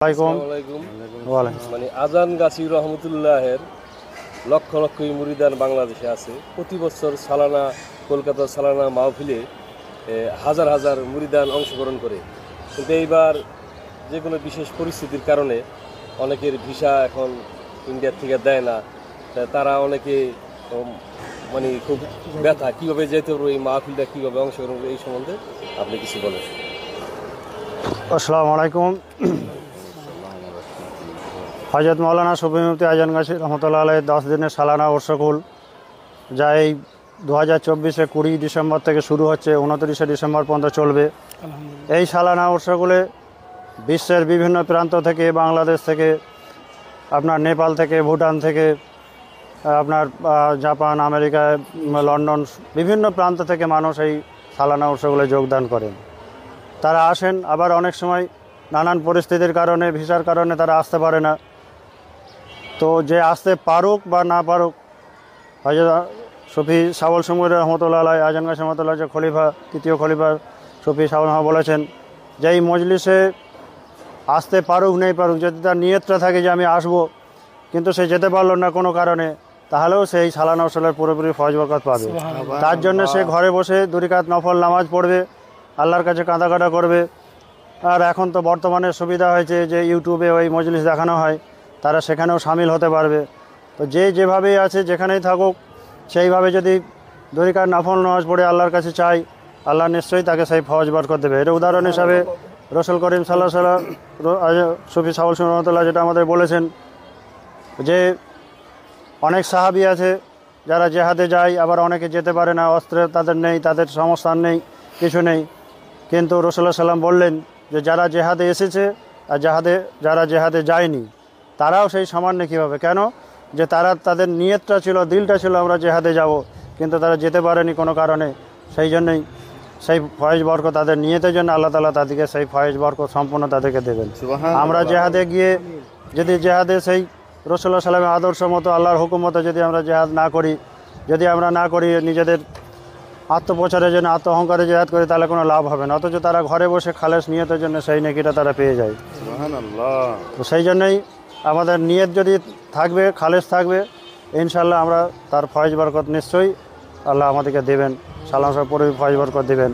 মানে আজান গাছি রহমতুল্লাহের লক্ষ লক্ষ মুরিদান বাংলাদেশে আছে। প্রতি বছর সালানা কলকাতার সালানা মাহফিলে হাজার হাজার মুরিদান অংশগ্রহণ করে। কিন্তু এইবার যে কোনো বিশেষ পরিস্থিতির কারণে অনেকের ভিসা এখন ইন্ডিয়ার থেকে দেয় না, তারা অনেকে মানে খুব ব্যথা, কীভাবে যেতে পারবো, এই মাহফিলটা কীভাবে অংশগ্রহণ করবো, এই সম্বন্ধে আপনি কিছু বলেন। আসসালামু আলাইকুম। হযরত মৌলানা শফি মুফতি আজান গাছি রহমতুল্লাহ আলাইহি 10 দিনের সালানা উরসকুল, যা এই 2024-এ 20 ডিসেম্বর থেকে শুরু হচ্ছে, 29 ডিসেম্বর পর্যন্ত চলবে। এই সালানা উরসকুলে বিশ্বের বিভিন্ন প্রান্ত থেকে, বাংলাদেশ থেকে, আপনার নেপাল থেকে, ভুটান থেকে, আপনার জাপান, আমেরিকা, লন্ডন, বিভিন্ন প্রান্ত থেকে মানুষ এই সালানা উরসকুলে যোগদান করেন। তারা আসেন, আবার অনেক সময় নানান পরিস্থিতির কারণে, ভিসার কারণে তারা আসতে পারে না। তো যে আসতে পারুক বা না পারুক, হযরত শফি সাবল সুমুর রহমতুল্লাহ আলাইহি আজান গাছি রহমতুল্লাহ যে খলিফা, তৃতীয় খলিফা শফি সাবল বলেছেন যে এই মজলিসে আসতে পারুক নেই পারুক, যদি তার নিয়তটা থাকে যে আমি আসব, কিন্তু সে যেতে পারলো না কোনো কারণে, তাহলেও সেই সালানা উরসুলের পুরোপুরি ফয়েজ বরকত পাবে। তার জন্য সে ঘরে বসে 2 রাকাত নফল নামাজ পড়বে, আল্লাহর কাছে কাঁদাকাটা করবে। আর এখন তো বর্তমানে সুবিধা হয়েছে যে ইউটিউবে ওই মজলিস দেখানো হয়, তারা সেখানেও শামিল হতে পারবে। তো যে যেভাবেই আছে, যেখানেই থাকুক, সেইভাবে যদি 2 রাকাত নফল নামাজ পড়ে আল্লাহর কাছে চাই, আল্লাহ নিশ্চয়ই তাকে সেই ফয়েজ বরকত দেবে। এর উদাহরণ হিসাবে রসুল করিম সাল্লাল্লাহু আলাইহি ওয়াসাল্লাম শফি সাবল রহমতুল্লাহ যেটা আমাদের বলেছেন যে অনেক সাহাবী আছে যারা জেহাদে যায়, আবার অনেকে যেতে পারে না, অস্ত্র তাদের নেই, তাদের সংস্থান নেই, কিছু নেই। কিন্তু রাসূলুল্লাহ সাল্লাম বললেন যে যারা জেহাদে এসেছে আর যারা জেহাদে যায়নি, তারাও সেই সমান নেকি হবে। কেন? যে তাদের নিয়তটা ছিল, দিলটা ছিল আমরা জেহাদে যাব, কিন্তু তারা যেতে পারেনি কোনো কারণে। সেই জন্যই সেই ফয়েজ বরকত তাদের নিয়তের জন্য আল্লাহ তাআলা তাদেরকে সেই ফয়েজ বরকত সম্পূর্ণ তাদেরকে দেবেন। আমরা জেহাদে গিয়ে যদি জেহাদে সেই রাসূলুল্লাহ সাল্লামের আদর্শ মতো, আল্লাহর হুকুম মতো যদি আমরা জেহাদ না করি, যদি আমরা না করি, নিজেদের আত্মপ্রচারের জন্য, আত্ম অহংকারে জেহাদ করে, তাহলে কোনো লাভ হবে না। অথচ তারা ঘরে বসে খালেস নিয়তের জন্য সেই নেকিটা তারা পেয়ে যায়। তো সেই জন্যই আমাদের নিয়ত যদি থাকবে, খালেস থাকবে, ইনশাআল্লাহ আমরা তার ফয়েজ বরকত নিশ্চয়ই আল্লাহ আমাদেরকে দেবেন, সালাম পরে ফয়েজ বরকত দেবেন।